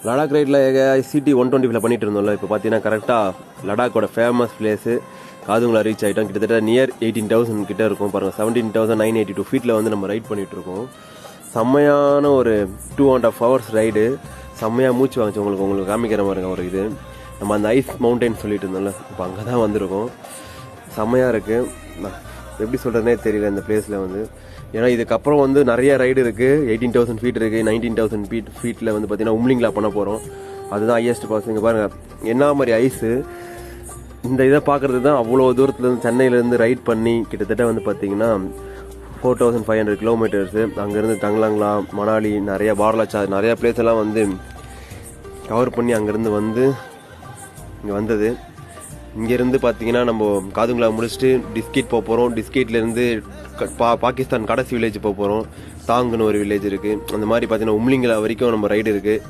Ladakh ரைடில் CD 125 பண்ணிட்டு இருந்தோம்ல. இப்போ பார்த்தீங்கன்னா கரெக்டாக லடாக்கோட ஃபேமஸ் பிளேஸு காதுங்களா ரீச் ஆகிட்டோம். கிட்டத்தட்ட நியர் 18,000 கிட்டே இருக்கும் பாருங்கள். 17,982 ஃபீட்டில் வந்து நம்ம ரைட் பண்ணிகிட்டு இருக்கோம். செம்மையான ஒரு 2.5 hours ரைடு. செம்மையாக மூச்சு வாங்கிச்சு. உங்களுக்கு காமிக்கிற மாதிரிங்க ஒரு இது. நம்ம அந்த ஐஸ் மவுண்டைன் சொல்லிட்டு இருந்தோம்ல, இப்போ அங்கே தான் வந்திருக்கோம். செம்மையாக இருக்குது. எப்படி சொல்கிறதுனே தெரியல இந்த பிளேஸில் வந்து. ஏன்னா இதுக்கப்புறம் வந்து நிறைய ரைடு இருக்குது. 18,000 ஃபீட் இருக்குது. 19,000 ஃபீட்டில் வந்து பார்த்தீங்கன்னா உம்லிங்லா பண்ண போகிறோம். அதுதான் ஹையஸ்ட் பாஸ். இங்கே பாருங்கள் என்ன மாதிரி ஐஸு. இந்த இதை பார்க்குறது தான் அவ்வளோ தூரத்துலேருந்து சென்னையிலேருந்து ரைட் பண்ணி கிட்டத்தட்ட வந்து பார்த்தீங்கன்னா 4,500 கிலோமீட்டர்ஸு. அங்கேருந்து டங்லாங்லா, மணாலி, நிறைய பார்லாச்சா, நிறையா பிளேஸ் எல்லாம் வந்து கவர் பண்ணி அங்கேருந்து வந்து இங்கே வந்தது. இங்கேருந்து பார்த்தீங்கன்னா நம்ம காதுங்களா முடிச்சுட்டு டிஸ்கேட் போக போகிறோம். டிஸ்கேட்லேருந்து பாகிஸ்தான் கடைசி வில்லேஜ் போக போகிறோம். தாங்குன்னு ஒரு வில்லேஜ் இருக்குது. அந்த மாதிரி பார்த்தீங்கன்னா உம்லிங்களா வரைக்கும் நம்ம ரைடு இருக்குது.